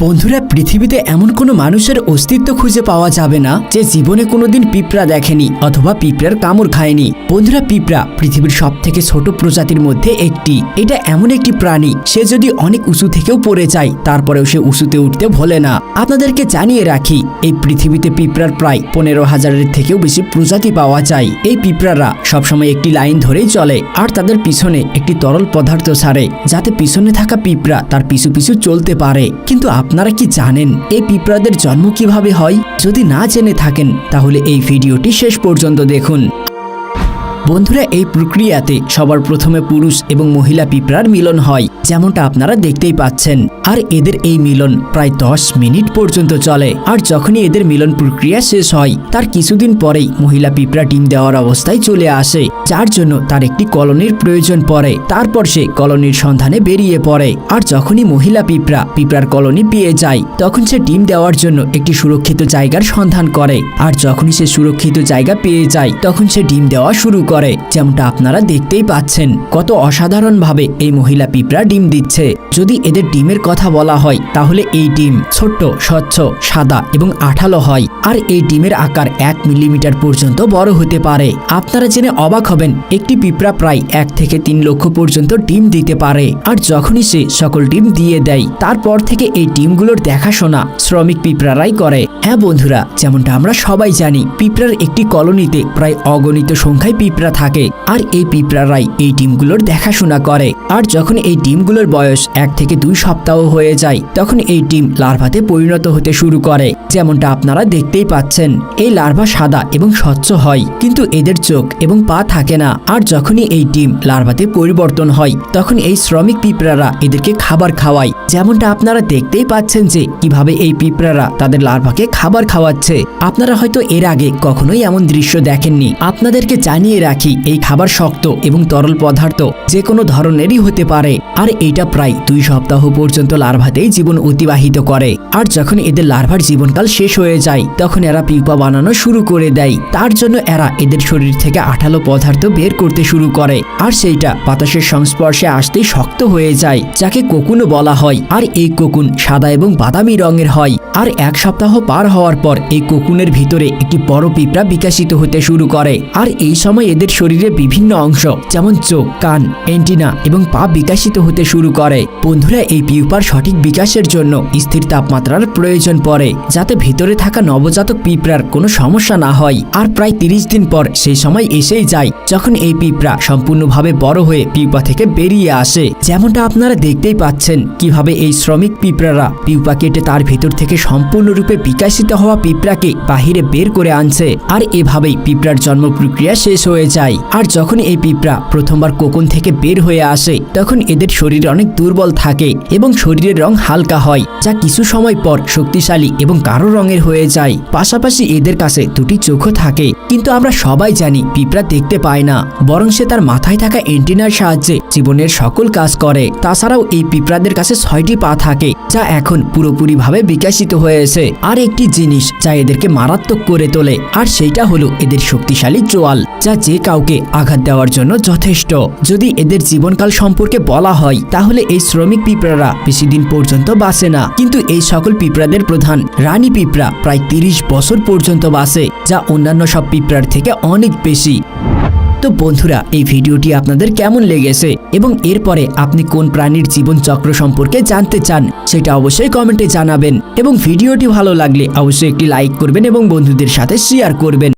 বন্ধুরা, পৃথিবীতে এমন কোনো মানুষের অস্তিত্ব খুঁজে পাওয়া যাবে না যে জীবনে কোনোদিন পিঁপড়া দেখেনি অথবা পিঁপড়ার কামড় খায়নি। বন্ধুরা, পিঁপড়া পৃথিবীর সবথেকে ছোট প্রজাতির মধ্যে একটি। এটা এমন একটি প্রাণী, সে যদি অনেক উঁচু থেকেও পড়ে যায় তারপরেও সে উঁচুতে উঠতে ভোলে না। আপনাদেরকে জানিয়ে রাখি, এই পৃথিবীতে পিঁপড়ার প্রায় 15,000-এর থেকেও বেশি প্রজাতি পাওয়া যায়। এই পিঁপড়ারা সবসময় একটি লাইন ধরেই চলে আর তাদের পিছনে একটি তরল পদার্থ ছাড়ে, যাতে পিছনে থাকা পিঁপড়া তার পিছু পিছু চলতে পারে। কিন্তু আপনারা কি জানেন এই পিঁপড়াদের জন্ম কিভাবে হয়? যদি না জেনে থাকেন তাহলে এই ভিডিওটি শেষ পর্যন্ত দেখুন। বন্ধুরা, এই প্রক্রিয়াতে সবার প্রথমে পুরুষ এবং মহিলা পিঁপড়ার মিলন হয়, যেমনটা আপনারা দেখতেই পাচ্ছেন। আর এদের এই মিলন প্রায় 10 মিনিট পর্যন্ত চলে। আর যখনই এদের মিলন প্রক্রিয়া শেষ হয় তার কিছুদিন পরেই মহিলা পিঁপড়া ডিম দেওয়ার অবস্থায় চলে আসে, যার জন্য তার একটি কলোনির প্রয়োজন পড়ে। তারপর সে কলোনির সন্ধানে বেরিয়ে পড়ে। আর যখনই মহিলা পিঁপড়ার কলোনি পেয়ে যায় তখন সে ডিম দেওয়ার জন্য একটি সুরক্ষিত জায়গার সন্ধান করে। আর যখনই সে সুরক্ষিত জায়গা পেয়ে যায় তখন সে ডিম দেওয়া শুরু করে। যেমনটা আপনারা দেখতেই পাচ্ছেন কত অসাধারণ ভাবে এই মহিলা পিঁপড়া ডিম দিচ্ছে। যদি এদের ডিমের কথা বলা হয় তাহলে এই ডিম ছোট্ট, স্বচ্ছ, সাদা এবং আঠালো হয়। আর এই ডিমের আকার 1 মিলিমিটার পর্যন্ত বড় হতে পারে। আপনারা জেনে অবাক হবেন, একটি পিঁপড়া প্রায় 1 থেকে 3 লক্ষ পর্যন্ত ডিম দিতে পারে। আর যখনই সে সকল ডিম দিয়ে দেয় তারপর থেকে এই ডিমগুলোর দেখাশোনা শ্রমিক পিঁপড়ারাই করে। হ্যাঁ বন্ধুরা, যেমনটা আমরা সবাই জানি, পিঁপড়ার একটি কলোনিতে প্রায় অগণিত সংখ্যায় পিঁপড়া থাকে। আর এই পিঁপড়ারাই এই ডিমগুলোর দেখাশোনা করে। আর যখন এই ডিমগুলোর বয়স 1 থেকে 2 সপ্তাহ হয়ে যায় তখন এই ডিম লার্ভাতে পরিণত হতে শুরু করে। যেমনটা আপনারা দেখতেই পাচ্ছেন, এই লার্ভা সাদা এবং স্বচ্ছ হয়, কিন্তু এদের চোখ এবং পা থাকে না। আর যখনই এই ডিম লার্ভাতে পরিবর্তন হয় তখন এই শ্রমিক পিঁপড়ারা এদেরকে খাবার খাওয়ায়। যেমনটা আপনারা দেখতেই পাচ্ছেন যে কিভাবে এই পিঁপড়ারা তাদের লার্ভাকে খাবার খাওয়াচ্ছে। আপনারা হয়তো এর আগে কখনোই এমন দৃশ্য দেখেননি। আপনাদেরকে জানিয়ে রাখি, এই খাবার শক্ত এবং তরল পদার্থ যে কোনো ধরনেরই হতে পারে। আর এইটা প্রায় 2 সপ্তাহ পর্যন্ত লার্ভাতেই জীবন অতিবাহিত করে। আর যখন এদের লার্ভার জীবনকাল শেষ হয়ে যায় তখন এরা পিউপা বানানো শুরু করে দেয়। তার জন্য এরা এদের শরীর থেকে আঠালো পদার্থ বের করতে শুরু করে। আর সেইটা বাতাসের সংস্পর্শে আসতেই শক্ত হয়ে যায়, যাকে কোকুনও বলা হয়। আর এই কোকুন সাদা এবং বাদামি রঙের হয়। আর 1 সপ্তাহ পার হওয়ার পর এই কোকুনের ভিতরে একটি বড় পিঁপড়া বিকশিত হতে শুরু করে। আর এই সময় এদের শরীরে বিভিন্ন অংশ যেমন চোখ, কান, এন্টিনা এবং পা বিকশিত হতে শুরু করে। বন্ধুরা, এই পিউপার সঠিক বিকাশের জন্য স্থির তাপমাত্রার প্রয়োজন পড়ে, যাতে ভিতরে থাকা নবজাতক পিঁপড়ার কোনো সমস্যা না হয়। আর প্রায় 30 দিন পর সেই সময় এসেই যায় যখন এই পিঁপড়া সম্পূর্ণভাবে বড় হয়ে পিউপা থেকে বেরিয়ে আসে। যেমনটা আপনারা দেখতেই পাচ্ছেন কিভাবে এই শ্রমিক পিঁপড়ারা পিউপা কেটে তার ভিতর থেকে সম্পূর্ণরূপে বিকশিত হওয়া পিঁপড়াকে বাহিরে বের করে আনছে। আর এভাবেই পিঁপড়ার জন্ম প্রক্রিয়া শেষ হয়ে যায়। আর যখন এই পিঁপড়া প্রথমবার কোকুন থেকে বের হয়ে আসে তখন এদের শরীর অনেক দুর্বল থাকে এবং শরীরের রং হালকা হয়, যা কিছু সময় পর শক্তিশালী এবং গাঢ় রঙের হয়ে যায়। পাশাপাশি এদের কাছে 2টি চোখও থাকে। কিন্তু আমরা সবাই জানি পিঁপড়া দেখতে পায় না, বরং সে তার মাথায় থাকা এন্টিনার সাহায্যে জীবনের সকল কাজ করে। তাছাড়াও এই পিঁপড়াদের কাছে 6টি পা থাকে, যা এখন পুরোপুরিভাবে বিকশিত হয়েছে। আর একটি জিনিস যা এদেরকে মারাত্মক করে তোলে, আর সেইটা হলো এদের শক্তিশালী চোয়াল, যা যে কাউকে আঘাত দেওয়ার জন্য যথেষ্ট। যদি এদের জীবনকাল সম্পর্কে বলা হয় তাহলে এই শ্রমিক পিঁপড়ারা বেশি দিন পর্যন্ত বাঁচে না, কিন্তু এই সকল পিঁপড়াদের প্রধান রানী পিঁপড়া প্রায় 30 বছর পর্যন্ত বাঁচে, যা অন্যান্য সব পিঁপড়ার থেকে অনেক বেশি। তো বন্ধুরা, এই ভিডিওটি আপনাদের কেমন লেগেছে এবং এরপরে আপনি কোন প্রাণীর জীবন চক্র সম্পর্কে জানতে চান সেটা অবশ্যই কমেন্টে জানাবেন। এবং ভিডিওটি ভালো লাগলে অবশ্যই একটি লাইক করবেন এবং বন্ধুদের সাথে শেয়ার করবেন।